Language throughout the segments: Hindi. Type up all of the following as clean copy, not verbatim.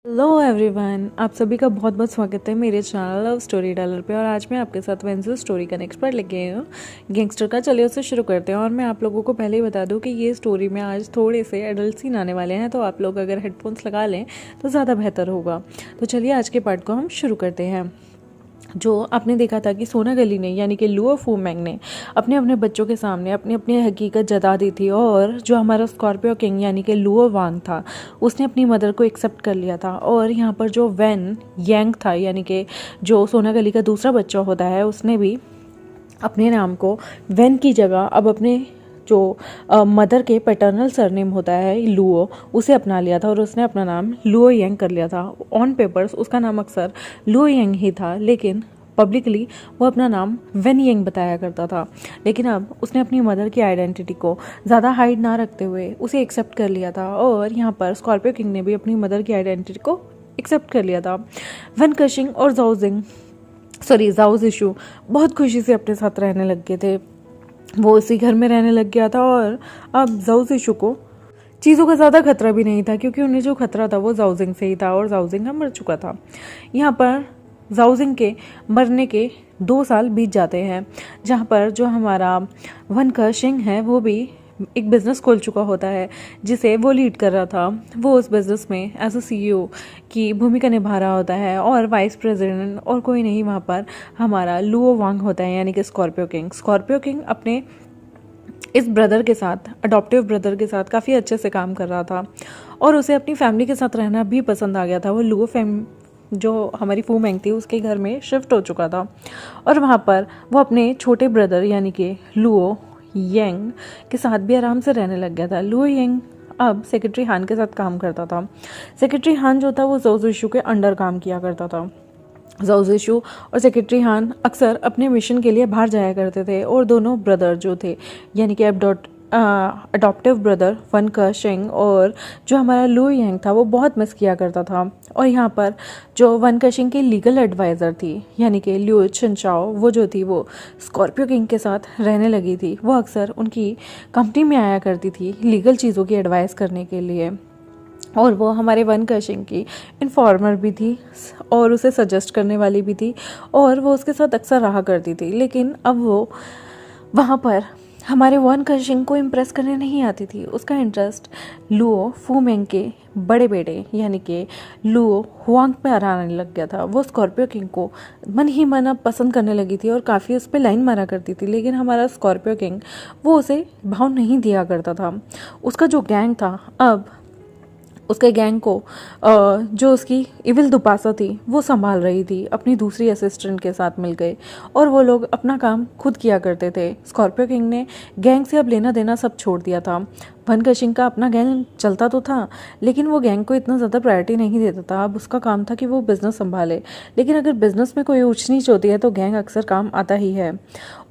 हेलो एवरीवन, आप सभी का बहुत बहुत स्वागत है मेरे चैनल लव स्टोरी टेलर पे। और आज मैं आपके साथ वेंसडे स्टोरी का नेक्स्ट पार्ट लेके आई हूँ गैंगस्टर का। चलिए उससे शुरू करते हैं। और मैं आप लोगों को पहले ही बता दूँ कि ये स्टोरी में आज थोड़े से एडल्ट सीन आने वाले हैं, तो आप लोग अगर हेडफोन्स लगा लें तो ज़्यादा बेहतर होगा। तो चलिए आज के पार्ट को हम शुरू करते हैं। जो आपने देखा था कि सोनागली ने यानी कि लुओ फूमेंग ने अपने अपने बच्चों के सामने अपनी अपनी हकीकत जता दी थी, और जो हमारा स्कॉर्पियो किंग यानी कि लुओ वांग था उसने अपनी मदर को एक्सेप्ट कर लिया था। और यहाँ पर जो वैन यांग था यानी कि जो सोनागली का दूसरा बच्चा होता है, उसने भी अपने नाम को वैन की जगह अब अपने जो मदर के पैटर्नल सरनेम होता है लुओ, उसे अपना लिया था और उसने अपना नाम लुओ यांग कर लिया था। ऑन पेपर्स उसका नाम अक्सर लुओ यांग ही था, लेकिन पब्लिकली वो अपना नाम वेन यांग बताया करता था। लेकिन अब उसने अपनी मदर की आइडेंटिटी को ज़्यादा हाइड ना रखते हुए उसे एक्सेप्ट कर लिया था। और यहाँ पर स्कॉर्पियो किंग ने भी अपनी मदर की आइडेंटिटी को एक्सेप्ट कर लिया था। वेन कशिंग और जाओ जिशु बहुत खुशी से अपने साथ रहने लग गए थे। वो उसी घर में रहने लग गया था और अब जाओजिशु को चीज़ों का ज़्यादा खतरा भी नहीं था, क्योंकि उन्हें जो खतरा था वो जाओजिंग से ही था, और जाओजिंग मर चुका था। यहाँ पर जाओजिंग के मरने के 2 साल बीत जाते हैं, जहाँ पर जो हमारा वन कशिंग है वो भी एक बिज़नेस खोल चुका होता है जिसे वो लीड कर रहा था। वो उस बिज़नेस में एज अ सीईओ की भूमिका निभा रहा होता है, और वाइस प्रेसिडेंट और कोई नहीं वहाँ पर हमारा लुओ वांग होता है यानी कि स्कॉर्पियो किंग। स्कॉर्पियो किंग अपने इस ब्रदर के साथ, अडॉप्टिव ब्रदर के साथ काफ़ी अच्छे से काम कर रहा था, और उसे अपनी फैमिली के साथ रहना भी पसंद आ गया था। वो लुओ जो हमारी फूमेंग थी उसके घर में शिफ्ट हो चुका था, और वहाँ पर वो अपने छोटे ब्रदर यानी कि लुओ येंग के साथ भी आराम से रहने लग गया था। लुओ येंग अब सेक्रेटरी हान के साथ काम करता था। सेक्रेटरी हान जो था वो जाओजिशु के अंडर काम किया करता था। जाओजिशु और सेक्रेटरी हान अक्सर अपने मिशन के लिए बाहर जाया करते थे, और दोनों ब्रदर जो थे यानी कि अडॉप्टिव ब्रदर वन कशिंग और जो हमारा लुओ यांग था वो बहुत मिस किया करता था। और यहाँ पर जो वन कशिंग की लीगल एडवाइज़र थी यानी कि लियो चिनचाओ, वो जो थी वो स्कॉर्पियो किंग के साथ रहने लगी थी। वो अक्सर उनकी कंपनी में आया करती थी लीगल चीज़ों की एडवाइस करने के लिए, और वो हमारे वन कशिंग की इन्फॉर्मर भी थी और उसे सजेस्ट करने वाली भी थी, और वो उसके साथ अक्सर रहा करती थी। लेकिन अब वो वहाँ पर हमारे वन कशिंग को इम्प्रेस करने नहीं आती थी। उसका इंटरेस्ट लुओ फूमेंग के बड़े बेटे यानी कि लुओ हुआंग पे आने लग गया था। वो स्कॉर्पियो किंग को मन ही मन अब पसंद करने लगी थी और काफ़ी उस पर लाइन मारा करती थी, लेकिन हमारा स्कॉर्पियो किंग वो उसे भाव नहीं दिया करता था। उसका जो गैंग था, अब उसके गैंग को जो उसकी इविल दुपासा थी वो संभाल रही थी अपनी दूसरी असिस्टेंट के साथ मिल गए, और वो लोग अपना काम खुद किया करते थे। स्कॉर्पियो किंग ने गैंग से अब लेना देना सब छोड़ दिया था। वन कशिंग का अपना गैंग चलता तो था, लेकिन वो गैंग को इतना ज़्यादा प्रायोरिटी नहीं देता था। अब उसका काम था कि वो बिज़नेस संभाले, लेकिन अगर बिज़नेस में कोई ऊंच नीच होती है तो गैंग अक्सर काम आता ही है।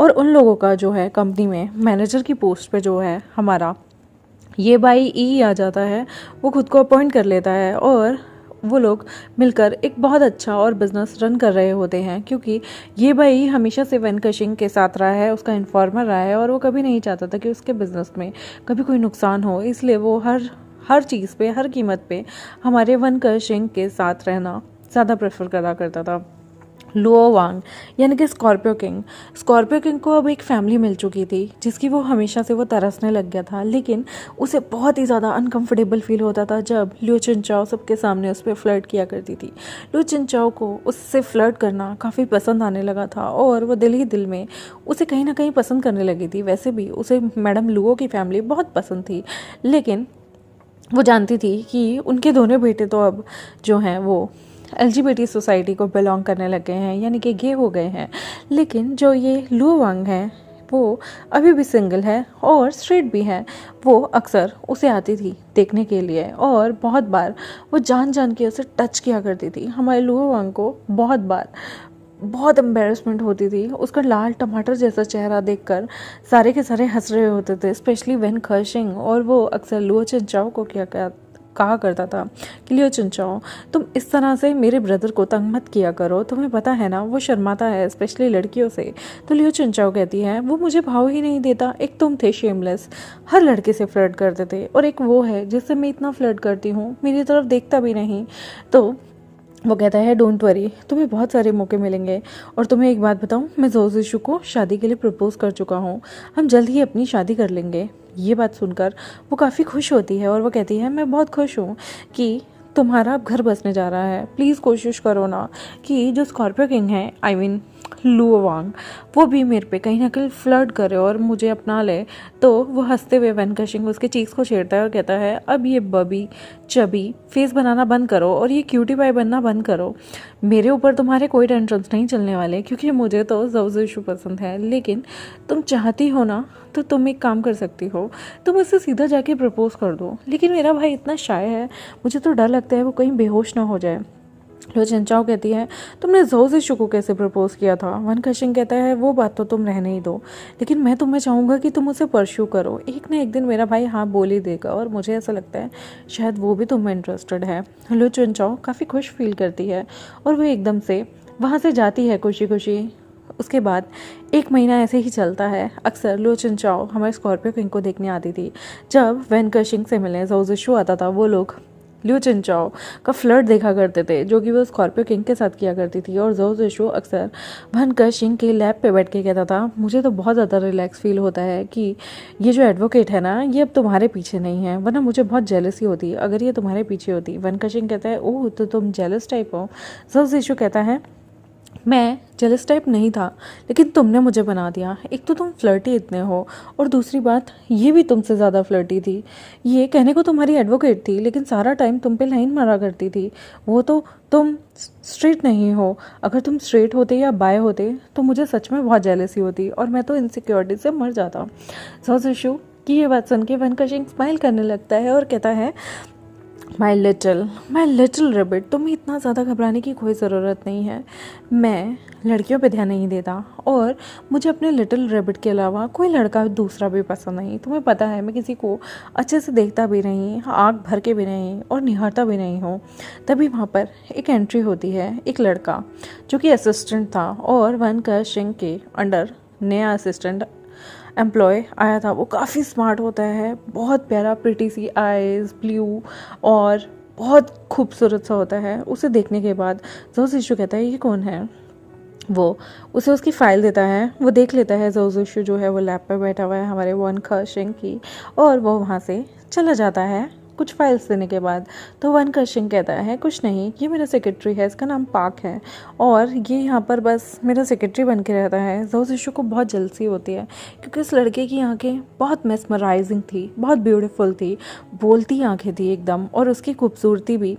और उन लोगों का जो है कंपनी में मैनेजर की पोस्ट पे जो है हमारा ये बाई ई आ जाता है, वो खुद को अपॉइंट कर लेता है, और वो लोग मिलकर एक बहुत अच्छा और बिज़नेस रन कर रहे होते हैं, क्योंकि ये भाई हमेशा से वन कशिंग के साथ रहा है, उसका इन्फॉर्मर रहा है, और वो कभी नहीं चाहता था कि उसके बिज़नेस में कभी कोई नुकसान हो। इसलिए वो हर चीज़ पे, हर कीमत पे हमारे वन कशिंग के साथ रहना ज़्यादा प्रेफर करा करता था। लुओ वांग यानी कि स्कॉर्पियो किंग को अब एक फैमिली मिल चुकी थी जिसकी वो हमेशा से वो तरसने लग गया था, लेकिन उसे बहुत ही ज़्यादा अनकंफर्टेबल फील होता था जब लियो चिनचाओ सबके सामने उस पर फ्लर्ट किया करती थी। लियो चिनचाओ को उससे फ्लर्ट करना काफ़ी पसंद आने लगा था, और वो दिल ही दिल में उसे कहीं ना कहीं पसंद करने लगी थी। वैसे भी उसे मैडम लुओ की फैमिली बहुत पसंद थी, लेकिन वो जानती थी कि उनके दोनों बेटे तो अब जो हैं वो LGBT सोसाइटी को बिलोंग करने लग गए हैं यानी कि गे हो गए हैं। लेकिन जो ये लुओ वांग है वो अभी भी सिंगल है और स्ट्रेट भी है। वो अक्सर उसे आती थी देखने के लिए, और बहुत बार वो जान जान के उसे टच किया करती थी। हमारे लुओ वांग को बहुत बार बहुत एम्बेरसमेंट होती थी। उसका लाल टमाटर जैसा चेहरा देखकर सारे के सारे हंस रहे होते थे, स्पेशली वेन कशिंग, और वो अक्सर लुओ चिनचाओ को क्या कहा करता था कि लियो चिनचाओ, तुम इस तरह से मेरे ब्रदर को तंग मत किया करो, तुम्हें पता है ना वो शर्माता है स्पेशली लड़कियों से। तो लियो चिनचाओ कहती है वो मुझे भाव ही नहीं देता, एक तुम थे शेमलेस, हर लड़के से फ्लर्ट करते थे, और एक वो है जिससे मैं इतना फ्लर्ट करती हूँ, मेरी तरफ देखता भी नहीं। तो वो कहता है डोंट वरी, तुम्हें बहुत सारे मौके मिलेंगे, और तुम्हें एक बात बताऊं, मैं ज़ोउ ज़िशु को शादी के लिए प्रपोज कर चुका हूँ, हम जल्द ही अपनी शादी कर लेंगे। ये बात सुनकर वो काफ़ी खुश होती है और वो कहती है मैं बहुत खुश हूँ कि तुम्हारा अब घर बसने जा रहा है, प्लीज़ कोशिश करो ना कि जो स्कॉर्पियो किंग है, आई मीन लुओ वांग, वो भी मेरे पे कहीं ना कहीं फ्लर्ट करे और मुझे अपना ले। तो वो हंसते हुए वैन कशिंग उसके चीक्स को छेड़ता है और कहता है अब ये बबी चबी फेस बनाना बंद करो और ये क्यूटी पाई बनना बंद करो, मेरे ऊपर तुम्हारे कोई टेंशन्स नहीं चलने वाले, क्योंकि मुझे तो ज़ोउ ज़िशु पसंद है। लेकिन तुम चाहती हो ना तो तुम एक काम कर सकती हो, तुम उससे सीधा जाके प्रपोज कर दो, लेकिन मेरा भाई इतना शाय है, मुझे तो डर लगता है वो कहीं बेहोश ना हो जाए। लियो चिनचाओ कहती है तुमने ज़ोउ ज़िशु को कैसे प्रपोज किया था? वन कशिंग कहता है वो बात तो तुम रहने ही दो, लेकिन मैं तुम्हें चाहूँगा कि तुम उसे परस्यू करो, एक ना एक दिन मेरा भाई हाँ बोल ही देगा, और मुझे ऐसा लगता है शायद वो भी तुम में इंटरेस्टेड है। लियो चिनचाओ काफ़ी खुश फील करती है और वो एकदम से वहाँ से जाती है खुशी खुशी। उसके बाद 1 महीना ऐसे ही चलता है। अक्सर लियो चिनचाओ हमारे स्कॉर्पियो किंग को देखने आती थी। जब वैन कशिंग से मिलने ज़ोउ ज़िशु आता था, वो लोग लियो चिनचाओ का फ्लर्ट देखा करते थे, जो कि वो स्कॉर्पियो किंग के साथ किया करती थी। और ज़ोउ ज़िशु अक्सर वैन कशिंग के लैब पे बैठ के कहता था मुझे तो बहुत ज़्यादा रिलैक्स फील होता है कि ये जो एडवोकेट है ना, ये अब तुम्हारे पीछे नहीं है, वरना मुझे बहुत जेलसी होती अगर ये तुम्हारे पीछे होती। वैन कशिंग कहता है ओह तो तुम जेलस टाइप हो। ज़ोउ ज़िशु कहता है मैं जेलस टाइप नहीं था, लेकिन तुमने मुझे बना दिया, एक तो तुम फ्लर्टी इतने हो, और दूसरी बात ये भी तुमसे ज़्यादा फ्लर्टी थी। ये कहने को तुम्हारी एडवोकेट थी, लेकिन सारा टाइम तुम पे लाइन मारा करती थी, वो तो तुम स्ट्रेट नहीं हो, अगर तुम स्ट्रेट होते या बाय होते तो मुझे सच में बहुत जेलसी होती और मैं तो इनसिक्योरिटी से मर जाता। ज़ोउ ज़िशु की ये बात सुन के वैन कशिंग स्माइल करने लगता है और कहता है माई लिटिल रैबिट, तुम्हें इतना ज़्यादा घबराने की कोई ज़रूरत नहीं है, मैं लड़कियों पे ध्यान नहीं देता और मुझे अपने लिटिल रैबिट के अलावा कोई लड़का दूसरा भी पसंद नहीं। तुम्हें पता है मैं किसी को अच्छे से देखता भी नहीं, आँख भर के भी नहीं और निहारता भी नहीं हूँ। तभी वहाँ पर एक एंट्री होती है, एक लड़का जो कि असिस्टेंट था और वैन कशिंग के अंडर नया असिस्टेंट एम्प्लॉय आया था। वो काफ़ी स्मार्ट होता है, बहुत प्यारा, प्रिटी सी आइज़, ब्लू और बहुत खूबसूरत सा होता है। उसे देखने के बाद ज़ोउ ज़िशु कहता है ये कौन है? वो उसे उसकी फ़ाइल देता है, वो देख लेता है। ज़ोउ ज़िशु जो है वो लैब पे बैठा हुआ है हमारे वैन कशिंग की, और वो वहाँ से चला जाता है कुछ फाइल्स देने के बाद। तो वैन कशिंग कहता है कुछ नहीं, ये मेरा सेक्रेटरी है, इसका नाम पाक है और ये यहाँ पर बस मेरा सेक्रेटरी बन के रहता है। ज़ोउ ज़िशु को बहुत जलसी होती है क्योंकि इस लड़के की आंखें बहुत मेस्मराइजिंग थी, बहुत ब्यूटीफुल थी, बोलती आंखें थी एकदम, और उसकी खूबसूरती भी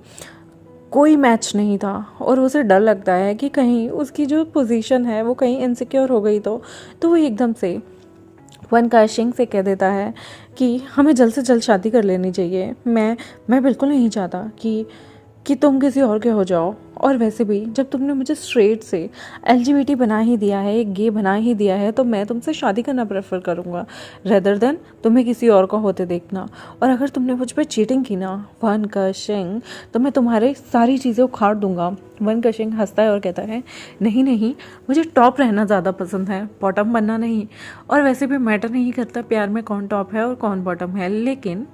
कोई मैच नहीं था। और उसे डर लगता है कि कहीं उसकी जो पोजीशन है वो कहीं इनसिक्योर हो गई तो वो एकदम से वैन कशिंग से कह देता है कि हमें जल्द से जल्द शादी कर लेनी चाहिए, मैं बिल्कुल नहीं चाहता कि तुम किसी और के हो जाओ, और वैसे भी जब तुमने मुझे स्ट्रेट से LGBT बना ही दिया है, एक गे बना ही दिया है, तो मैं तुमसे शादी करना प्रेफर करूँगा रेदर देन तुम्हें किसी और का होते देखना। और अगर तुमने मुझ पर चीटिंग की ना वैन कशिंग, तो मैं तुम्हारे सारी चीज़ें उखाड़ दूंगा। वैन कशिंग हंसता है और कहता है नहीं नहीं, मुझे टॉप रहना ज़्यादा पसंद है, बॉटम बनना नहीं, और वैसे भी मैटर नहीं करता प्यार में कौन टॉप है और कौन बॉटम है, लेकिन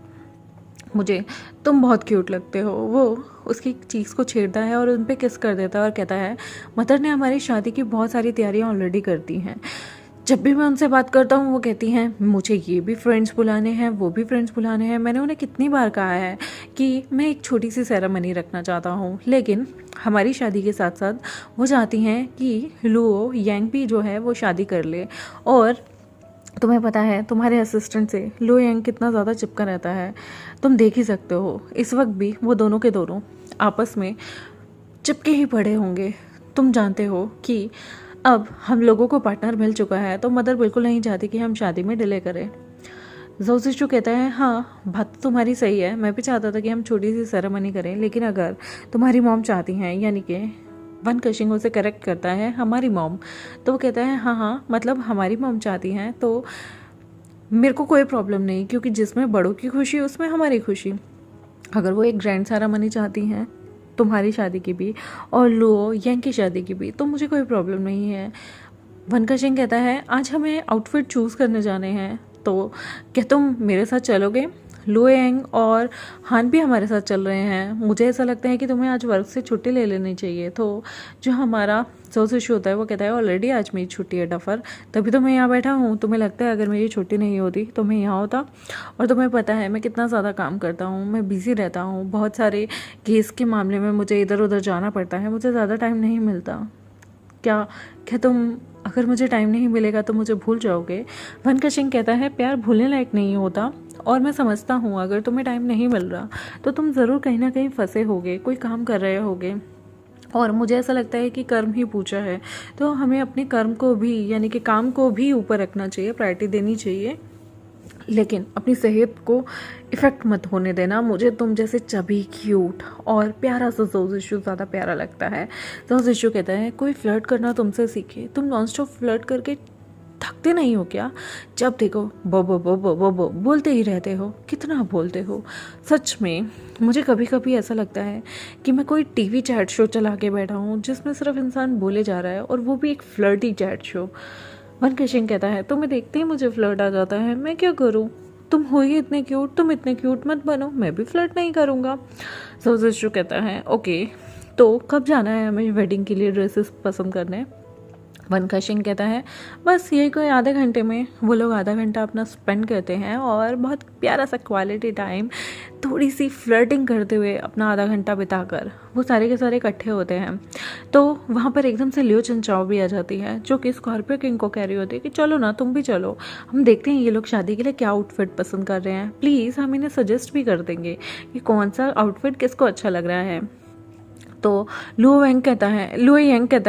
मुझे तुम बहुत क्यूट लगते हो। वो उसकी चीज़ को छेड़ता है और उन पे किस कर देता है और कहता है मदर ने हमारी शादी की बहुत सारी तैयारियां ऑलरेडी कर दी हैं। जब भी मैं उनसे बात करता हूँ वो कहती हैं मुझे ये भी फ्रेंड्स बुलाने हैं, वो भी फ्रेंड्स बुलाने हैं। मैंने उन्हें कितनी बार कहा है कि मैं एक छोटी सी सेरेमनी रखना चाहता हूँ, लेकिन हमारी शादी के साथ साथ वो चाहती हैं कि लुओ यांग भी जो है वो शादी कर ले। और तुम्हें पता है तुम्हारे असिस्टेंट से लुओ यांग कितना ज़्यादा चिपका रहता है, तुम देख ही सकते हो इस वक्त भी वो दोनों के दोनों आपस में चिपके ही पड़े होंगे। तुम जानते हो कि अब हम लोगों को पार्टनर मिल चुका है, तो मदर बिल्कुल नहीं चाहती कि हम शादी में डिले करें। ज़ोउ ज़िशु कहता है हाँ बात तो तुम्हारी सही है, मैं भी चाहता था कि हम छोटी सी सेरेमनी करें, लेकिन अगर तुम्हारी मॉम चाहती हैं, यानी कि वैन कशिंग उसे करेक्ट करता है हमारी मॉम, तो वो कहता है हाँ मतलब हमारी मॉम चाहती हैं तो मेरे को कोई प्रॉब्लम नहीं, क्योंकि जिसमें बड़ों की खुशी उसमें हमारी खुशी। अगर वो एक ग्रैंड सेरेमनी चाहती हैं तुम्हारी शादी की भी और लो यंग की शादी की भी, तो मुझे कोई प्रॉब्लम नहीं है। वन का सिंह कहता है आज हमें आउटफिट चूज़ करने जाने हैं, तो क्या तुम मेरे साथ चलोगे? लो यांग और हान भी हमारे साथ चल रहे हैं। मुझे ऐसा लगता है कि तुम्हें आज वर्क से छुट्टी ले लेनी चाहिए। तो जो हमारा सोर्स इशू होता है वो कहता है ऑलरेडी आज मेरी छुट्टी है डफर, तभी तो मैं यहाँ बैठा हूँ। तुम्हें लगता है अगर मेरी छुट्टी नहीं होती तो मैं यहाँ होता? और तुम्हें पता है मैं कितना ज़्यादा काम करता हूँ, मैं बिज़ी रहता हूँ, बहुत सारे केस के मामले में मुझे इधर उधर जाना पड़ता है, मुझे ज़्यादा टाइम नहीं मिलता। क्या क्या तुम अगर मुझे टाइम नहीं मिलेगा तो मुझे भूल जाओगे? वन का सिंह कहता है प्यार भूलने लायक नहीं होता, और मैं समझता हूँ अगर तुम्हें टाइम नहीं मिल रहा तो तुम ज़रूर कहीं ना कहीं फंसे होगे, कोई काम कर रहे होगे, और मुझे ऐसा लगता है कि कर्म ही पूछा है, तो हमें अपने कर्म को भी यानी कि काम को भी ऊपर रखना चाहिए, प्रायोरिटी देनी चाहिए, लेकिन अपनी सेहत को इफ़ेक्ट मत होने देना। मुझे तुम जैसे चबी क्यूट और प्यारा सा जोज इशू ज़्यादा प्यारा लगता है। जोज इशू कहता है कोई फ्लर्ट करना तुमसे सीखे, तुम नॉन स्टॉप फ्लर्ट करके थकते नहीं हो क्या? जब देखो बो बो बो बो बो बो बोलते ही रहते हो, कितना बोलते हो। सच में मुझे कभी कभी ऐसा लगता है कि मैं कोई टीवी चैट शो चला के बैठा हूँ जिसमें सिर्फ इंसान बोले जा रहा है, और वो भी एक flirty chat show. One Keishing कहता है तुम्हें देखते ही मुझे फ्लर्ट आ जाता है, मैं क्या करूँ? तुम हो ही इतने क्यूट, तुम इतने क्यूट मत बनो, मैं भी फ्लर्ट नहीं करूँगा। सो कहता है ओके, तो कब जाना है हमें वेडिंग के लिए ड्रेसेस पसंद करने? वन का सिंह कहता है बस यही कोई आधे घंटे में। वो लोग आधा घंटा अपना स्पेंड करते हैं और बहुत प्यारा सा क्वालिटी टाइम थोड़ी सी फ्लर्टिंग करते हुए अपना आधा घंटा बिताकर वो सारे के सारे इकट्ठे होते हैं। तो वहाँ पर एकदम से लियो चंचाओ भी आ जाती है जो कि स्कॉर्पियो किंग को कह रही होती है कि चलो ना तुम भी चलो, हम देखते हैं ये लोग शादी के लिए क्या आउटफिट पसंद कर रहे हैं, प्लीज़ हम इन्हें सजेस्ट भी कर देंगे कि कौन सा आउटफिट किसको अच्छा लग रहा है। तो लुओ यंग कहता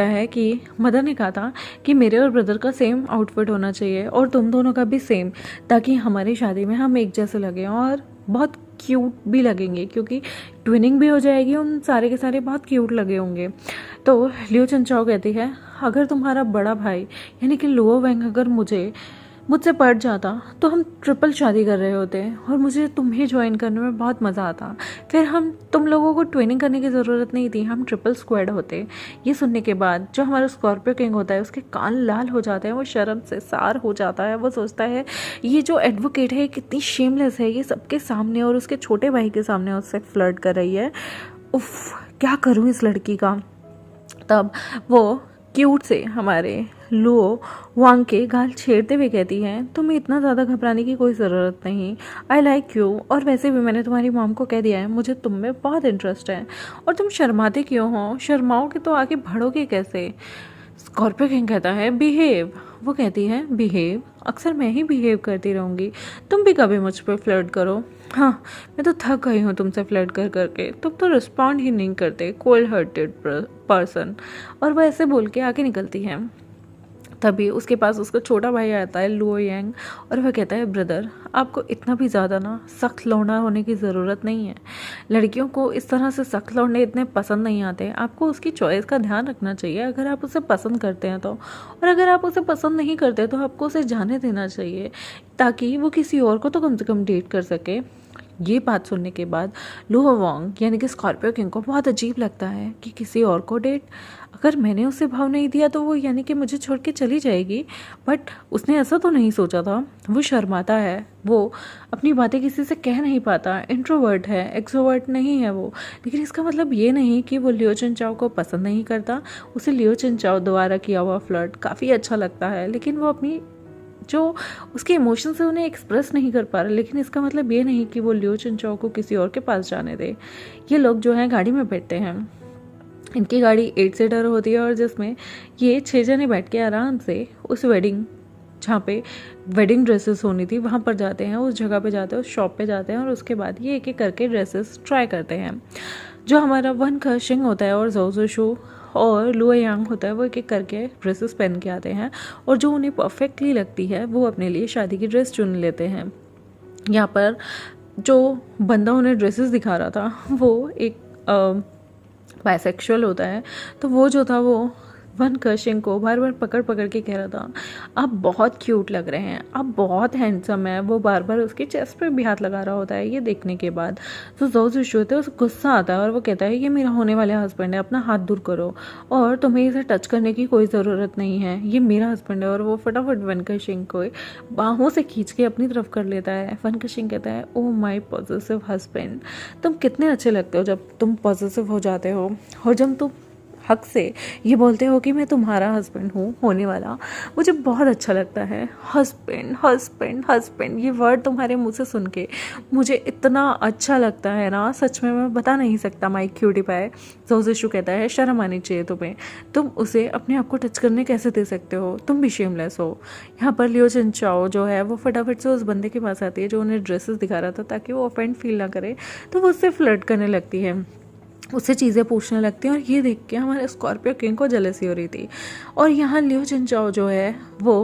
है कि मदर ने कहा था कि मेरे और ब्रदर का सेम आउटफिट होना चाहिए और तुम दोनों का भी सेम, ताकि हमारी शादी में हम एक जैसे लगें और बहुत क्यूट भी लगेंगे, क्योंकि ट्विनिंग भी हो जाएगी, उन सारे के सारे बहुत क्यूट लगे होंगे। तो लियो चंचाओ कहती है अगर तुम्हारा बड़ा भाई यानी कि लुओ वेंग अगर मुझसे पड़ जाता तो हम ट्रिपल शादी कर रहे होते और मुझे तुम्हें ज्वाइन करने में बहुत मज़ा आता, फिर हम तुम लोगों को ट्रेनिंग करने की ज़रूरत नहीं थी, हम ट्रिपल स्क्वाड होते। ये सुनने के बाद जो हमारा स्कॉर्पियो किंग होता है उसके कान लाल हो जाते हैं, वो शर्म से सार हो जाता है। वो सोचता है ये जो एडवोकेट है कितनी शेमलेस है, ये सबके सामने और उसके छोटे भाई के सामने उससे फ्लर्ट कर रही है। उफ, क्या करूँ इस लड़की का। तब वो क्यूट से हमारे लुओ वांग के गाल छेड़ते हुए कहती है तुम्हें इतना ज़्यादा घबराने की कोई ज़रूरत नहीं, आई लाइक यू, और वैसे भी मैंने तुम्हारी मॉम को कह दिया है मुझे तुम में बहुत इंटरेस्ट है, और तुम शर्माते क्यों हो? शर्माओगे तो आगे बढ़ोगे कैसे? स्कॉर्पियो किंग कहता है बिहेव। वो कहती है बिहेव? अक्सर मैं ही बिहेव करती रहूँगी, तुम भी कभी मुझ पर फ्लर्ट करो। हाँ, मैं तो थक गई हूँ तुमसे फ्लर्ट कर करके, तुम तो रिस्पॉन्ड ही नहीं करते, कोल्ड हार्टेड पर्सन। और वह ऐसे बोल के आगे निकलती है। तभी उसके पास उसका छोटा भाई आता है लुओ यांग, और वह कहता है ब्रदर आपको इतना भी ज़्यादा ना सख्त लौंडा होने की ज़रूरत नहीं है, लड़कियों को इस तरह से सख्त लौंडे इतने पसंद नहीं आते, आपको उसकी चॉइस का ध्यान रखना चाहिए अगर आप उसे पसंद करते हैं तो, और अगर आप उसे पसंद नहीं करते तो आपको उसे जाने देना चाहिए ताकि वो किसी और को तो कम से कम डेट कर सके। ये बात सुनने के बाद लुओ वांग यानी कि स्कॉर्पियो किंग को बहुत अजीब लगता है कि किसी और को डेट, अगर मैंने उसे भाव नहीं दिया तो वो यानी कि मुझे छोड़ के चली जाएगी, बट उसने ऐसा तो नहीं सोचा था। वो शर्माता है, वो अपनी बातें किसी से कह नहीं पाता, इंट्रोवर्ट है, एक्सोवर्ट नहीं है वो, लेकिन इसका मतलब ये नहीं कि वो लियो चंचाओ को पसंद नहीं करता। उसे लियो चंचाओ द्वारा किया हुआ फ्लर्ट काफ़ी अच्छा लगता है, लेकिन वो अपनी जो उसके इमोशंस है उन्हें एक्सप्रेस नहीं कर पा रहा, लेकिन इसका मतलब ये नहीं कि वो लियो चंचाओ को किसी और के पास जाने दे। ये लोग जो हैं गाड़ी में बैठते हैं, इनकी गाड़ी 8 सीटर होती है और जिसमें ये 6 जने बैठ के आराम से उस वेडिंग जहाँ पे वेडिंग ड्रेसेस होनी थी वहाँ पर जाते हैं, उस जगह पे जाते हैं, उस शॉप पे जाते हैं, और उसके बाद ये एक एक करके ड्रेसेस ट्राई करते हैं। जो हमारा वन खशिंग होता है और जोजोशु और लुओ यांग होता है वो एक एक करके ड्रेसेस पहन के आते हैं, और जो उन्हें परफेक्टली लगती है वो अपने लिए शादी की ड्रेस चुन लेते हैं। यहाँ पर जो बंदा उन्हें ड्रेसेस दिखा रहा था वो एक बाइसेक्सुअल होता है, तो वो जो था वो वन कर्शिंग को बार बार पकड़ पकड़ के कह रहा था, आप बहुत क्यूट लग रहे हैं, आप बहुत हैंडसम है। वो बार बार उसके चेस्ट पे भी हाथ लगा रहा होता है। ये देखने के बाद तो जो जिशु होता है उसे गुस्सा आता है और वो कहता है, ये मेरा होने वाला हस्बैंड है, अपना हाथ दूर करो और तुम्हें इसे टच करने की कोई ज़रूरत नहीं है, ये मेरा हस्बैंड है। और वो फटाफट वन कर्शिंग को बाहों से खींच के अपनी तरफ कर लेता है। वन कर्शिंग कहता है, ओ माई पॉजिटिव हस्बैंड, तुम कितने अच्छे लगते हो जब तुम पॉजिटिव हो जाते हो और जब तुम हक से ये बोलते हो कि मैं तुम्हारा हस्बैंड हूँ होने वाला, मुझे बहुत अच्छा लगता है। हस्बैंड हस्बैंड हस्बैंड, ये वर्ड तुम्हारे मुंह से सुन के मुझे इतना अच्छा लगता है ना, सच में मैं बता नहीं सकता। माई क्यूटी पाए। जो जिशु कहता है, शर्म आनी चाहिए तुम्हें, तुम उसे अपने आप को टच करने कैसे दे सकते हो, तुम भी शेमलेस हो। यहाँ पर लियो चिनचाओ जो है वो फटाफट से उस बंदे के पास आती है जो उन्हें ड्रेसेस दिखा रहा था ताकि वो ऑफेंड फील ना करे। तो वो उससे फ्लर्ट करने लगती है, उससे चीज़ें पूछने लगती हैं और ये देख के हमारे स्कॉर्पियो किंग को जेलसी हो रही थी। और यहाँ लियो चिनचाओ जो है वो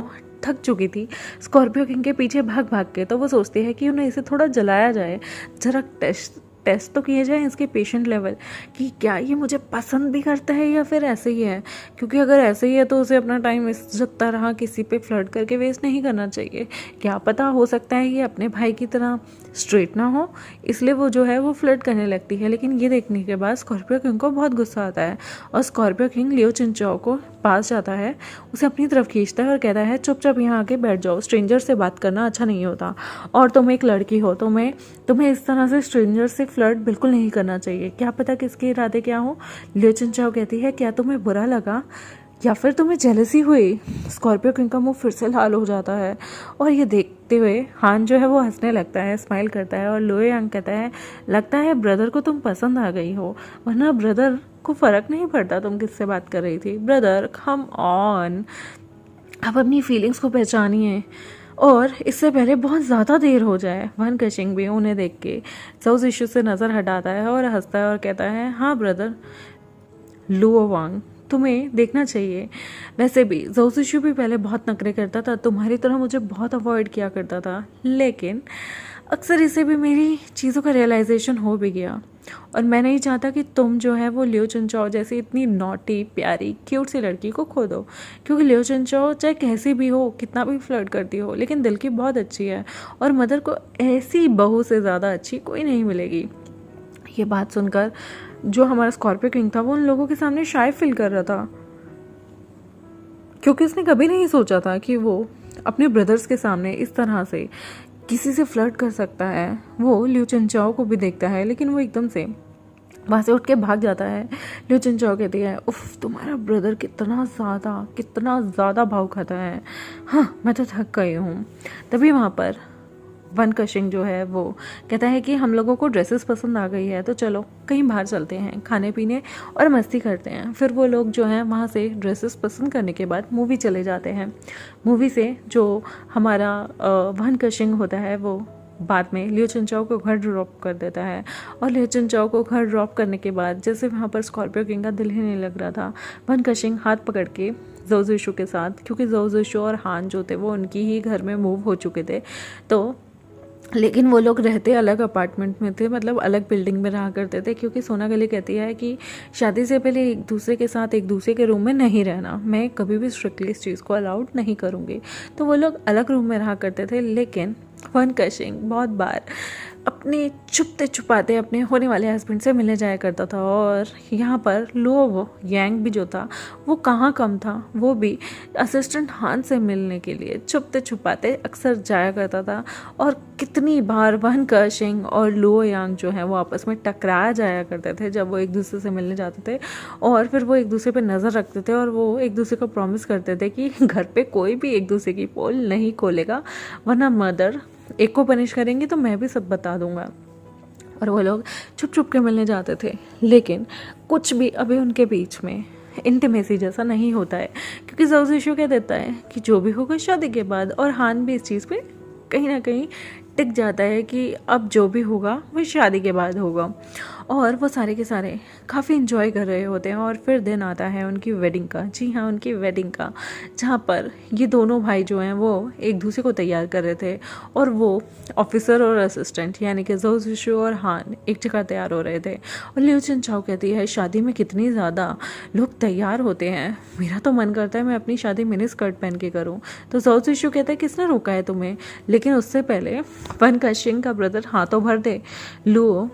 थक चुकी थी स्कॉर्पियो किंग के पीछे भाग भाग के। तो वो सोचती है कि उन्हें इसे थोड़ा जलाया जाए, जरा टेस्ट तो किए जाए इसके पेशेंट लेवल कि क्या ये मुझे पसंद भी करता है या फिर ऐसे ही है। क्योंकि अगर ऐसे ही है तो उसे अपना टाइम इस जगता रहा किसी पे फ्लर्ट करके वेस्ट नहीं करना चाहिए। क्या पता, हो सकता है ये अपने भाई की तरह स्ट्रेट ना हो, इसलिए वो जो है वो फ्लर्ट करने लगती है। लेकिन ये देखने के बाद स्कॉर्पियो किंग को बहुत गुस्सा आता है और स्कॉर्पियो किंग लियो चिनचाओ को पास जाता है, उसे अपनी तरफ खींचता है और कहता है, चुपचाप यहाँ आके बैठ जाओ, स्ट्रेंजर से बात करना अच्छा नहीं होता और तुम एक लड़की हो, तुम्हें इस तरह से स्ट्रेंजर से फ्लर्ट बिल्कुल नहीं करना चाहिए। क्या पता किसके इरादे क्या हो। लियो चिनचाओ कहती है, क्या तुम्हें बुरा लगा या फिर तुम्हें जेलसी हुई। स्कॉर्पियो किंग का मुंह फिर से लाल हो जाता है और ये देखते हुए हान जो है वो हंसने लगता है, स्माइल करता है और लुओ यांग कहता है, लगता है ब्रदर को तुम पसंद आ गई हो, वरना ब्रदर को फर्क नहीं पड़ता तुम किससे बात कर रही थी। ब्रदर कम ऑन, आप अपनी फीलिंग्स को पहचानिए और इससे पहले बहुत ज़्यादा देर हो जाए। वन कर्शिंग भी उन्हें देख के जो जिशु से नज़र हटाता है और हंसता है और कहता है, हाँ ब्रदर लुओ वांग, तुम्हें देखना चाहिए। वैसे भी जो जिशु भी पहले बहुत नखरे करता था, तुम्हारी तरह मुझे बहुत अवॉइड किया करता था, लेकिन अक्सर इसे भी मेरी चीज़ों का रियलाइजेशन हो भी गया और मैं नहीं चाहता कि तुम जो है वो लियो चिनचाओ जैसी इतनी नॉटी प्यारी क्यूट सी लड़की को खो दो। क्योंकि लियो चिनचाओ चाहे कैसी भी हो, कितना भी फ्लर्ट करती हो, लेकिन दिल की बहुत अच्छी है और मदर को ऐसी बहू से ज़्यादा अच्छी कोई नहीं मिलेगी। ये बात सुनकर जो हमारा स्कॉर्पियो किंग था वो उन लोगों के सामने शाय फील कर रहा था, क्योंकि उसने कभी नहीं सोचा था कि वो अपने ब्रदर्स के सामने इस तरह से किसी से फ्लर्ट कर सकता है। वो लियो चिनचाओ को भी देखता है लेकिन वो एकदम से वहाँ से उठ के भाग जाता है। लियो चिनचाओ कहती है, उफ तुम्हारा ब्रदर कितना ज़्यादा भाव खाता है, हाँ मैं तो थक गई हूँ। तभी वहाँ पर वन कर्शिंग जो है वो कहता है कि हम लोगों को ड्रेसेस पसंद आ गई है तो चलो कहीं बाहर चलते हैं, खाने पीने और मस्ती करते हैं। फिर वो लोग जो हैं वहाँ से ड्रेसेस पसंद करने के बाद मूवी चले जाते हैं। मूवी से जो हमारा वन कर्शिंग होता है वो बाद में लियो चिनचाओ को घर ड्रॉप कर देता है और लियो चिनचाओ को घर ड्रॉप करने के बाद जैसे वहाँ पर स्कॉर्पियो किंग का दिल ही नहीं लग रहा था, वन कर्शिंग हाथ पकड़ के जो जिशु के साथ, क्योंकि जो जिशु और हान जो थे वो उनकी ही घर में मूव हो चुके थे, तो लेकिन वो लोग रहते अलग अपार्टमेंट में थे, मतलब अलग बिल्डिंग में रहा करते थे। क्योंकि सोना गली कहती है कि शादी से पहले एक दूसरे के साथ एक दूसरे के रूम में नहीं रहना, मैं कभी भी स्ट्रिक्टली इस चीज़ को अलाउड नहीं करूँगी। तो वो लोग अलग रूम में रहा करते थे। लेकिन वन कर्शिंग बहुत बार अपने छुपते छुपाते अपने होने वाले हस्बैंड से मिलने जाया करता था और यहाँ पर लुओ यांग भी जो था वो कहाँ कम था, वो भी असिस्टेंट हान से मिलने के लिए छुपते छुपाते अक्सर जाया करता था। और कितनी बार वन कर्शिंग और लुओ यांग जो है वो आपस में टकराया जाया करते थे जब वो एक दूसरे से मिलने जाते थे और फिर वो एक दूसरे पर नज़र रखते थे और वो एक दूसरे को प्रॉमिस करते थे कि घर पर कोई भी एक दूसरे की पोल नहीं खोलेगा, वरना मदर एक को पनिश करेंगे तो मैं भी सब बता दूंगा। और वो लोग छुप छुप के मिलने जाते थे, लेकिन कुछ भी अभी उनके बीच में इंटीमेसी जैसा नहीं होता है, क्योंकि जो जिशु कह देता है कि जो भी होगा शादी के बाद, और हान भी इस चीज़ पे कहीं ना कहीं टिक जाता है कि अब जो भी होगा वो शादी के बाद होगा। और वो सारे के सारे काफ़ी इन्जॉय कर रहे होते हैं। और फिर दिन आता है उनकी वेडिंग का, जी हाँ उनकी वेडिंग का, जहाँ पर ये दोनों भाई जो हैं वो एक दूसरे को तैयार कर रहे थे। और वो ऑफिसर और असिस्टेंट यानी कि ज़ोउ ज़िशु और हान एक जगह तैयार हो रहे थे। और लिऊ चिनचाओ कहती है शादी में कितनी ज़्यादा लोग तैयार होते हैं, मेरा तो मन करता है मैं अपनी शादी मिनी स्कर्ट पहन के करूँ। तो ज़ोउ ज़िशु कहता है किसने रोका है तुम्हें, लेकिन उससे पहले वन कशिंग का ब्रदर हाथों भर दे लुओ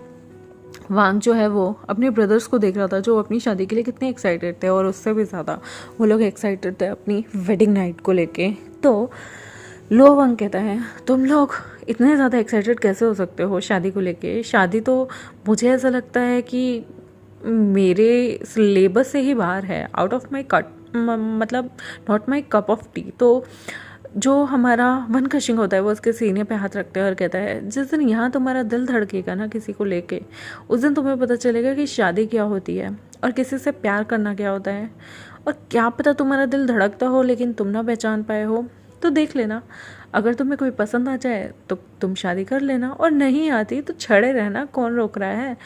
वांग जो है वो अपने ब्रदर्स को देख रहा था जो अपनी शादी के लिए कितने एक्साइटेड थे, और उससे भी ज़्यादा वो लोग एक्साइटेड थे अपनी वेडिंग नाइट को लेके। तो लो वांग कहता है तुम लोग इतने ज़्यादा एक्साइटेड कैसे हो सकते हो शादी को लेके, शादी तो मुझे ऐसा लगता है कि मेरे सिलेबस से ही बाहर है, आउट ऑफ माई कट, मतलब not my cup of T. तो जो हमारा वन कशिंग होता है वो उसके सीने पे हाथ रखते हैं और कहता है जिस दिन यहाँ तुम्हारा दिल धड़केगा ना किसी को लेके, उस दिन तुम्हें पता चलेगा कि शादी क्या होती है और किसी से प्यार करना क्या होता है। और क्या पता तुम्हारा दिल धड़कता हो लेकिन तुम ना पहचान पाए हो, तो देख लेना, अगर तुम्हें कोई पसंद आ जाए तो तुम शादी कर लेना, और नहीं आती तो छड़े रहना, कौन रोक रहा है।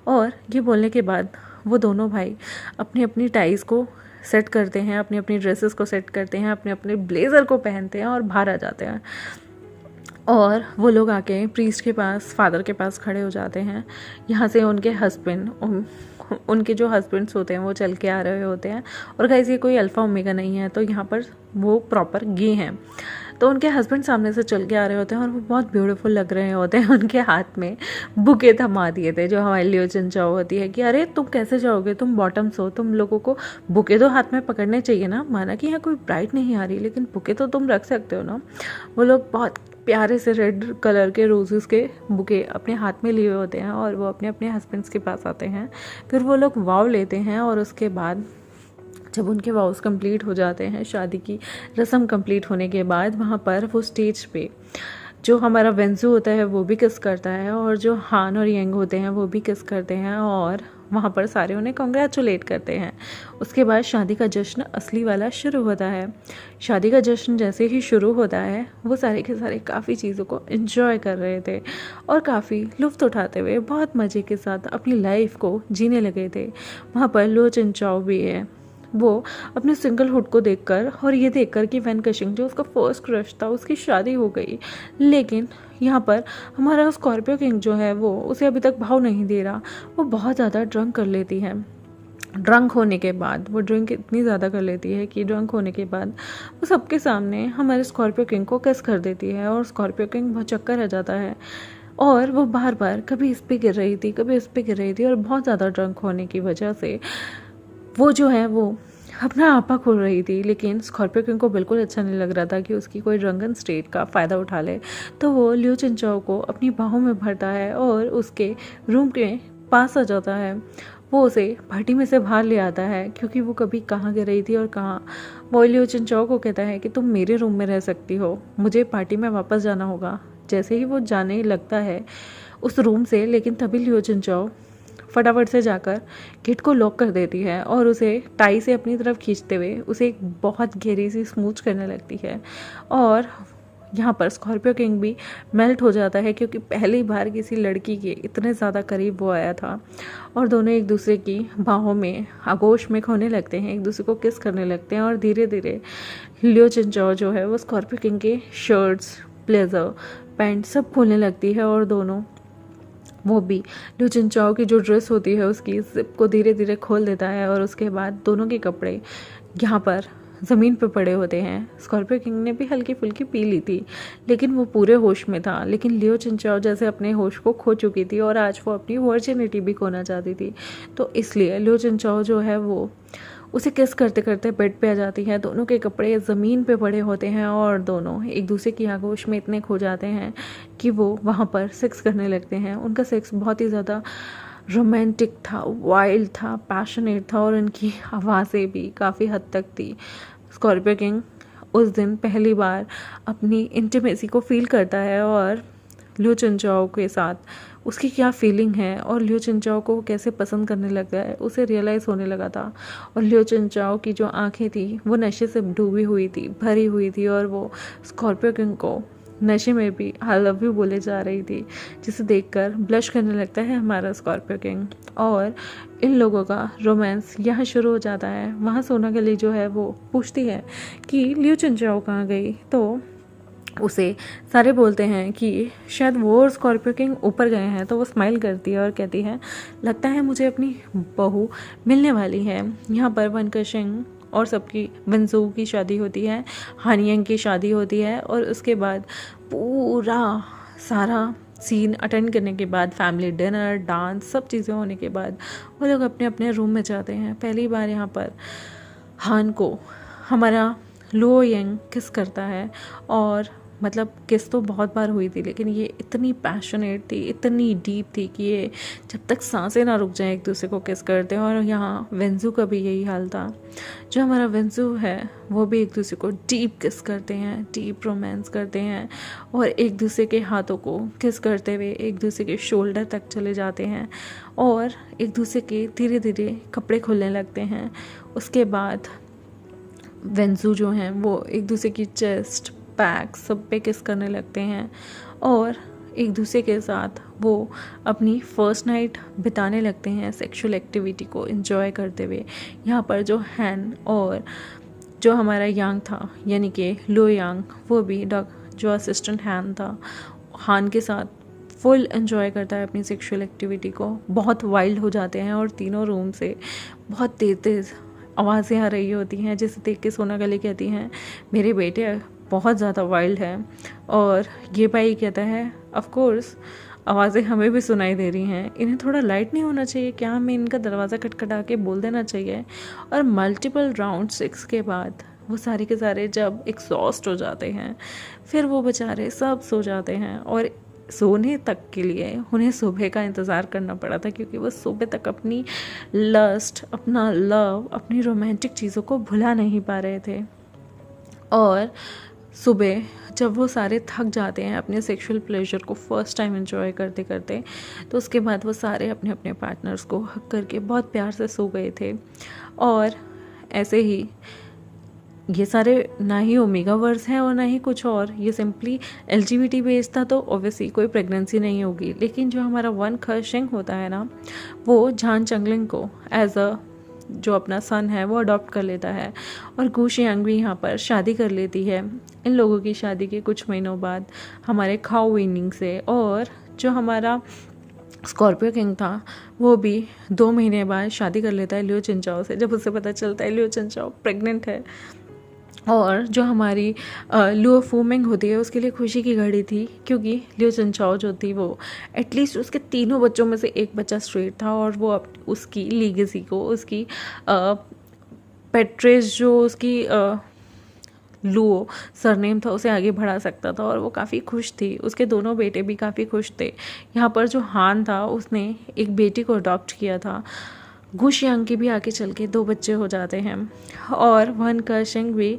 और ये बोलने के बाद वो दोनों भाई अपनी अपनी टाइज़ को सेट करते हैं, अपनी अपनी ड्रेसेस को सेट करते हैं, अपने अपने ब्लेज़र को पहनते हैं और बाहर आ जाते हैं। और वो लोग आके प्रीस्ट के पास, फादर के पास खड़े हो जाते हैं। यहाँ से उनके हस्बैंड, उनके जो हस्बैंड्स होते हैं वो चल के आ रहे होते हैं। और गाइस ये कोई अल्फ़ा ओमेगा नहीं है, तो यहाँ पर वो प्रॉपर गे हैं। तो उनके हस्बैंड सामने से चल के आ रहे होते हैं और वो बहुत ब्यूटीफुल लग रहे होते हैं। उनके हाथ में बुके थमा दिए थे, जो हमारे लियो चिनचाओ होती है कि अरे तुम कैसे जाओगे, तुम बॉटम्स हो, तुम लोगों को बुके तो हाथ में पकड़ने चाहिए ना, माना कि यहाँ कोई ब्राइड नहीं आ रही लेकिन बुके तो तुम रख सकते हो ना। वो लोग बहुत प्यारे से रेड कलर के रोजेस के बुके अपने हाथ में लिए होते हैं और वो अपने अपने हस्बैंड्स के पास आते हैं। फिर वो लोग वाव लेते हैं और उसके बाद जब उनके वाउस कंप्लीट हो जाते हैं, शादी की रस्म कंप्लीट होने के बाद, वहाँ पर वो स्टेज पे जो हमारा वेंजू होता है वो भी किस करता है और जो हान और यंग होते हैं वो भी किस करते हैं और वहाँ पर सारे उन्हें कॉन्ग्रेचुलेट करते हैं। उसके बाद शादी का जश्न असली वाला शुरू होता है। शादी का जश्न जैसे ही शुरू होता है वो सारे के सारे काफ़ी चीज़ों को एंजॉय कर रहे थे और काफ़ी लुत्फ़ उठाते हुए बहुत मज़े के साथ अपनी लाइफ को जीने लगे थे। वहाँ पर लो चिनचाओ भी है, वो अपने सिंगलहुड को देखकर और ये देखकर कि वैन कशिंग जो उसका फर्स्ट क्रश था उसकी शादी हो गई, लेकिन यहाँ पर हमारा स्कॉर्पियो किंग जो है वो उसे अभी तक भाव नहीं दे रहा। वो बहुत ज़्यादा ड्रंक कर लेती है। ड्रंक होने के बाद वो ड्रिंक इतनी ज़्यादा कर लेती है कि ड्रंक होने के बाद वो सबके सामने हमारे स्कॉर्पियो किंग को किस कर देती है और स्कॉर्पियो किंग बहुत चक्कर रह जाता है। और वो बार बार कभी इस पे गिर रही थी, कभी इस पे गिर रही थी और बहुत ज़्यादा ड्रंक होने की वजह से वो जो है वो अपना आपा खोल रही थी। लेकिन स्कॉर्पियो किंग को बिल्कुल अच्छा नहीं लग रहा था कि उसकी कोई ड्रंकन स्टेट का फ़ायदा उठा ले, तो वो लियो चिनचाओ को अपनी बाहों में भरता है और उसके रूम के पास आ जाता है। वो उसे पार्टी में से बाहर ले आता है क्योंकि वो कभी कहाँ गिर रही थी और कहाँ। वो लियो चिनचाओ को कहता है कि तुम मेरे रूम में रह सकती हो, मुझे पार्टी में वापस जाना होगा। जैसे ही वो जाने लगता है उस रूम से, लेकिन तभी लियो चिनचाओ फटाफट से जाकर गेट को लॉक कर देती है और उसे टाई से अपनी तरफ खींचते हुए उसे एक बहुत गहरी सी स्मूच करने लगती है। और यहाँ पर स्कॉर्पियो किंग भी मेल्ट हो जाता है क्योंकि पहली बार किसी लड़की के इतने ज़्यादा करीब वो आया था। और दोनों एक दूसरे की बाहों में आगोश में खोने लगते हैं, एक दूसरे को किस करने लगते हैं और धीरे धीरे लियो चिनचाओ जो है वो स्कॉर्पियो किंग के शर्ट्स, ब्लेज़र, पैंट सब खोलने लगती है और दोनों वो भी लियो चिनचाओ की जो ड्रेस होती है उसकी जिप को धीरे धीरे खोल देता है और उसके बाद दोनों के कपड़े यहाँ पर ज़मीन पे पड़े होते हैं। स्कॉर्पियो किंग ने भी हल्की फुल्की पी ली थी लेकिन वो पूरे होश में था, लेकिन लियो चिनचाओ जैसे अपने होश को खो चुकी थी और आज वो अपनी वर्जिनिटी भी खोना चाहती थी, तो इसलिए लियो चिनचाओ जो है वो उसे किस करते करते बेड पे आ जाती है। दोनों के कपड़े ज़मीन पे पड़े होते हैं और दोनों एक दूसरे की आगोश में इतने खो जाते हैं कि वो वहाँ पर सेक्स करने लगते हैं। उनका सेक्स बहुत ही ज़्यादा रोमांटिक था, वाइल्ड था, पैशनेट था और उनकी आवाज़ें भी काफ़ी हद तक थी। स्कॉर्पियो किंग उस दिन पहली बार अपनी इंटीमेसी को फील करता है और लियो चिनचाओ के साथ उसकी क्या फीलिंग है और लियो चिनचाओ को कैसे पसंद करने लगा है उसे रियलाइज़ होने लगा था। और लियो चिनचाओ की जो आंखें थी वो नशे से डूबी हुई थी, भरी हुई थी और वो स्कॉर्पियो किंग को नशे में भी आई लव यू बोले जा रही थी, जिसे देखकर ब्लश करने लगता है हमारा स्कॉर्पियो किंग। और इन लोगों का रोमांस यहाँ शुरू हो जाता है। वहाँ सोनागली जो है वो पूछती है कि लियो चुनचाओ कहाँ गई, तो उसे सारे बोलते हैं कि शायद वो और स्कॉर्पियो किंग ऊपर गए हैं। तो वो स्माइल करती है और कहती है लगता है मुझे अपनी बहू मिलने वाली है। यहाँ पर वन कशिंग और सबकी वंजू की शादी होती है, हानियंग की शादी होती है, और उसके बाद पूरा सारा सीन अटेंड करने के बाद फैमिली डिनर, डांस, सब चीज़ें होने के बाद वो लोग अपने अपने रूम में जाते हैं। पहली बार यहाँ पर हान को हमारा लो यंग किस करता है, और मतलब किस तो बहुत बार हुई थी, लेकिन ये इतनी पैशनेट थी, इतनी डीप थी कि ये जब तक सांसें ना रुक जाएं एक दूसरे को किस करते हैं। और यहाँ वेंजू का भी यही हाल था। जो हमारा वेंजू है वो भी एक दूसरे को डीप किस करते हैं, डीप रोमांस करते हैं, और एक दूसरे के हाथों को किस करते हुए एक दूसरे के शोल्डर तक चले जाते हैं, और एक दूसरे के धीरे धीरे कपड़े खुलने लगते हैं। उसके बाद वेंजू जो हैं वो एक दूसरे की चेस्ट, बैक, सब पे किस करने लगते हैं, और एक दूसरे के साथ वो अपनी फर्स्ट नाइट बिताने लगते हैं सेक्सुअल एक्टिविटी को एंजॉय करते हुए। यहाँ पर जो हैन और जो हमारा यांग था यानी कि लो यांग, वो भी जो असिस्टेंट हैन था, हान के साथ फुल एंजॉय करता है अपनी सेक्सुअल एक्टिविटी को। बहुत वाइल्ड हो जाते हैं और तीनों रूम से बहुत तेज़ तेज़ आवाज़ें आ रही होती हैं, जिसे देख के सोनागली कहती हैं मेरे बेटे बहुत ज़्यादा वाइल्ड है। और ये भाई कहता है ऑफ कोर्स आवाज़ें हमें भी सुनाई दे रही हैं, इन्हें थोड़ा लाइट नहीं होना चाहिए क्या, हमें इनका दरवाज़ा खटखटा के बोल देना चाहिए। और मल्टीपल राउंड 6 के बाद वो सारे के सारे जब एग्जॉस्ट हो जाते हैं, फिर वो बेचारे सब सो जाते हैं। और सोने तक के लिए उन्हें सुबह का इंतज़ार करना पड़ा था, क्योंकि वो सुबह तक अपनी लस्ट, अपना लव, अपनी रोमांटिक चीज़ों को भुला नहीं पा रहे थे। और सुबह जब वो सारे थक जाते हैं अपने सेक्सुअल प्लेजर को फर्स्ट टाइम एंजॉय करते करते, तो उसके बाद वो सारे अपने अपने पार्टनर्स को हक करके बहुत प्यार से सो गए थे। और ऐसे ही ये सारे ना ही ओमेगा वर्स हैं और ना ही कुछ और, ये सिंपली LGBT बेस्ड था, तो ऑब्वियसली कोई प्रेगनेंसी नहीं होगी। लेकिन जो हमारा वन खशिंग होता है ना, वो झान चंगलिंग को एज अ जो अपना सन है वो अडॉप्ट कर लेता है, और गू शियांग भी यहाँ पर शादी कर लेती है। इन लोगों की शादी के कुछ महीनों बाद हमारे खाओ विनिंग से, और जो हमारा स्कॉर्पियो किंग था वो भी 2 महीने बाद शादी कर लेता है लियो चिंचाओ से, जब उसे पता चलता है लियो चिंचाओ प्रेग्नेंट है। और जो हमारी लुओ फूमिंग होती है उसके लिए खुशी की घड़ी थी, क्योंकि लियो चिंचाओ जो थी वो एटलीस्ट उसके 3 बच्चों में से एक बच्चा स्ट्रेट था, और वो उसकी लीगेसी को, उसकी पेट्रेस जो उसकी लुओ सरनेम था उसे आगे बढ़ा सकता था, और वो काफ़ी खुश थी। उसके दोनों बेटे भी काफ़ी खुश थे। यहाँ पर जो हान था उसने एक बेटी को अडॉप्ट किया था। गू शियांग की भी आगे चल के 2 बच्चे हो जाते हैं, और वन कशिंग भी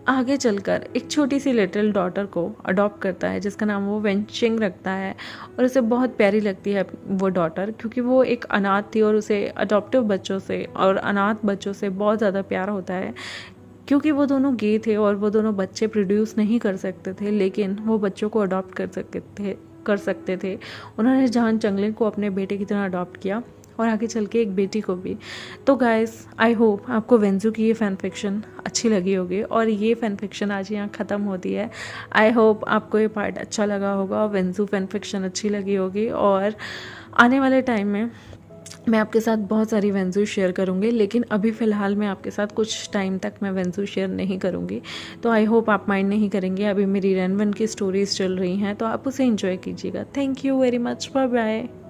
आगे चलकर एक छोटी सी लिटिल डॉटर को अडॉप्ट करता है, जिसका नाम वो वेंचिंग रखता है। और उसे बहुत प्यारी लगती है वो डॉटर, क्योंकि वो एक अनाथ थी और उसे अडॉप्टिव बच्चों से और अनाथ बच्चों से बहुत ज़्यादा प्यार होता है, क्योंकि वो दोनों गे थे और वो दोनों बच्चे प्रोड्यूस नहीं कर सकते थे, लेकिन वो बच्चों को अडॉप्ट कर सकते थे। उन्होंने झान चंगलिंग को अपने बेटे की तरह अडॉप्ट किया, और आगे चल के एक बेटी को भी। तो गाइस आई होप आपको वेंजू की ये फ़ैन फिक्शन अच्छी लगी होगी, और ये फ़ैन फिक्शन आज यहाँ ख़त्म होती है। आई होप आपको ये पार्ट अच्छा लगा होगा, वेंजू फ़ैन फिक्शन अच्छी लगी होगी, और आने वाले टाइम में मैं आपके साथ बहुत सारी वेंजू शेयर करूँगी, लेकिन अभी फ़िलहाल मैं आपके साथ कुछ टाइम तक मैं वेंजू शेयर नहीं करूँगी। तो आई होप आप माइंड नहीं करेंगे। अभी मेरी रेनवन की स्टोरीज़ चल रही हैं, तो आप उसे एंजॉय कीजिएगा। Thank you very much, bye bye.